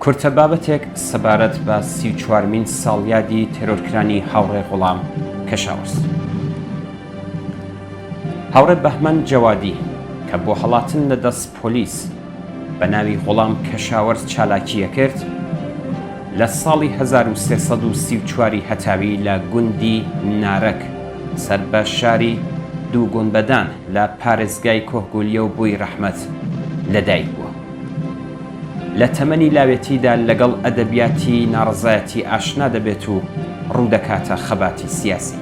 کورتە بابەتێک سەبارەت بە 34مین ساڵیادی تێرۆرکرانی هاوڕێ غوڵام کەشاورز. هاوڕێ بەهمەن جەوادی کە بۆ هەڵاتن لە دەست پۆلیس بە ناوی غوڵام کەشاورز چالاکیە کرد، لە ساڵی 1334 هەتاوی لە گوندی نارەک سەر بە شاری دوو گونبەدان لە پارێزگای کۆهگولیە و بووی ڕەحمەت لەدایک بووە. لە تەمەنی لاوێتیدا لەگەڵ ئەدەبیاتی ناڕزایەتی ئاشنا دەبێت و ڕوودەکاتە خەباتی سیاسی.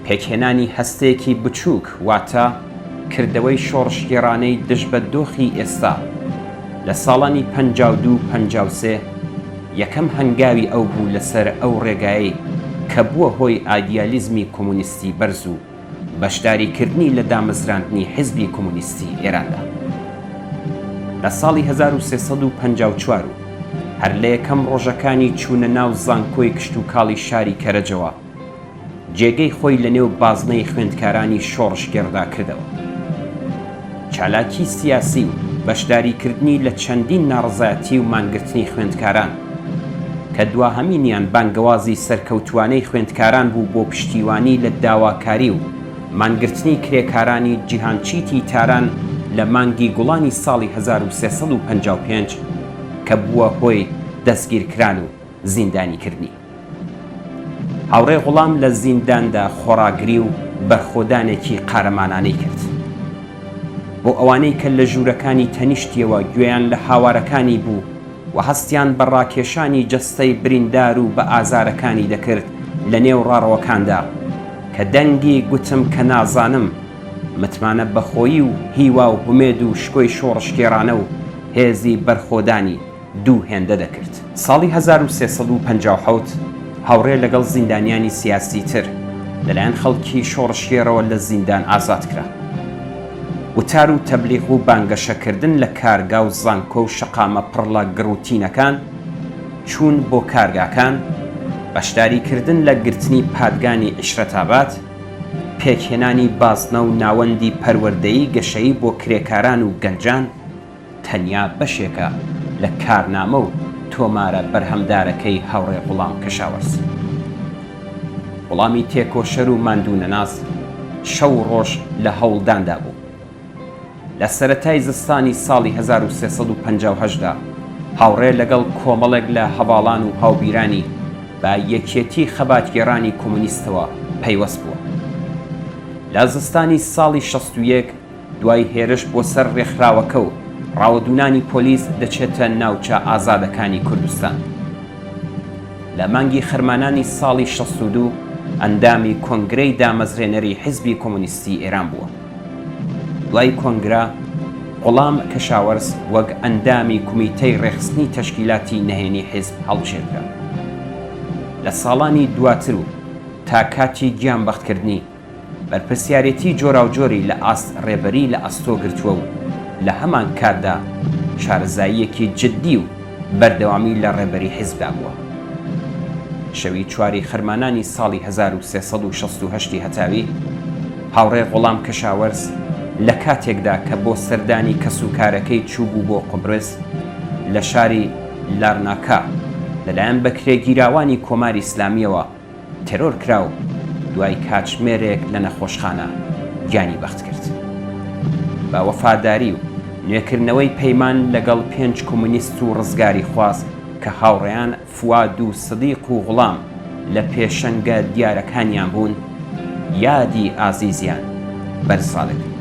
پێکهێنانی هەستەیەکی بچووک واتە کردەوەی شۆڕشگێڕانەی دژ بە دۆخی ئێستا لە ساڵانی 52-53 یەکەم هەنگاوی ئەو بوو لەسەر ئەو ڕێگایی کە بووە هۆی ئایدیالیزمی کۆمونیستی بەرز و بەشداریکردنی لە دامەزراندنی حیزبی کۆمونیستی ئێراندا. لە ساڵی 1354 هەر لە یەکەم ڕۆژەکانی چوونە ناو زانکۆی کشت و کاڵی شاری کەرەجەوە جێگەی خۆی لە نێو بازنەی خوێندکارانی شۆڕشگێڕدا کردەوە. چالاکی سیاسی و بەشداریکردنی لە چەندین ناڕزایەتی و مانگرتنی خوێندکاران کە دواهەمینیان بانگەوازی سەرکەوتوانەی خوێندکاران بوو بۆ پشتیوانی لە داواکاری و مانگرتنی کرێکارانی جیهانچیتی تاران لە مانگی گوڵانی ساڵی 1355 کە بووە هۆی دەستگیرکران و زیندانیکردنی. هاوڕێ غوڵام لە زینداندا خۆراگری و بەرخۆدانێکی قارەمانانەی کرد بۆ ئەوانەی کە لە ژوورەکانی تەنیشتیەوە گوێیان لە هاوارەکانی بوو و هەستیان بە ڕاکێشانی جەستەی بریندار و بە ئازارەکانی دەکرد لە نێو ڕاڕەوەکاندا کە دەنگی گوتم کە نازانم متمانە بەخۆیی و هیوا و هومێد و شکۆی شۆڕشگێڕانە و هێزی بەرخۆدانی دوو هێندە دەکرد. ساڵی 1357 هاوڕێ لەگەڵ زیندانیانی سیاسی تر لەلایەن خەڵکی شۆڕشگێڕەوە لە زیندان ئازاد کرا. وتار و تەبلیغ و بانگەشەکردن لە کارگا و زانکۆ و شەقامە پڕ لە گڕوتینەکان، چوون بۆ کارگاکان، بەشداریکردن لە گرتنی پادگانی عیشرەتاباد، پێکهێنانی بازنە و ناوەندی پەروەردەیی گەشەیی بۆ کرێکاران و گەنجان تەنیا بەشێکە لە کارنامە و تۆمارە بەرهەمدارەکەی هاوڕێ غوڵام کەشاورز. وەڵامی تێکۆشەر و ماندوونەناس شەو ڕۆژ لە هەوڵداندا بوو. لە سەرەتای زستانی ساڵی 1358دا هاوڕێ لەگەڵ کۆمەڵێک لە هەواڵان و هاوبیرانی بە یەکێتی خەباتگێڕانی کۆمونیستەوە پەیوەست بووە. لە زستانی ساڵی 61 دوای هێرش بۆ سەر ڕێکخراوەکە و ڕاوەدوونانی پۆلیس دەچێتە ناوچە ئازادەکانی کوردستان. لە مانگی خەرمانانی ساڵی 62 ئەندامی کۆنگرەی دامەزرێنەری حیزبی کۆمونیستی ئێران بووە. دوای کۆنگرا غوڵام کەشاورز وەک ئەندامی کومیتەی ڕێخستنی تەشکیلاتی نهێنی حیزب هەڵبژێردرا. لە ساڵانی دواتر و تا کاتی گیانبەختکردنی بەرپرسیارەتی جۆراوجۆری لە ئاست ڕێبەری لە ئەستۆ گرتووە و لە هەمان کاتدا شارەزاییەکی جددی و بەردەوامی لە ڕێبەری حیزبدا بووە. شەوی چواری خەرمانانی ساڵی 1368 هەتاوی هاوڕێ غوڵام کەشاورز لە کاتێکدا کە بۆ سەردانی کەسوکارەکەی چوو بوو بۆ قوبرس لە شاری لارناکا لەلایەن بەکرێگیراوانی کۆماری ئیسلامیەوە تێرۆر کراو دوای کاتژمێرێک لە نەخۆشخانە گیانی بەخت کرد. بە وەفاداری و نوێکردنەوەی پەیمان لەگەڵ 5 کۆمونیست و ڕزگاری خواست کە هاوڕێیان فواد و سدیق و غوڵام لە پێشەنگە دیارەکانیان بوون، یادی ئازیزیان بەرساڵێک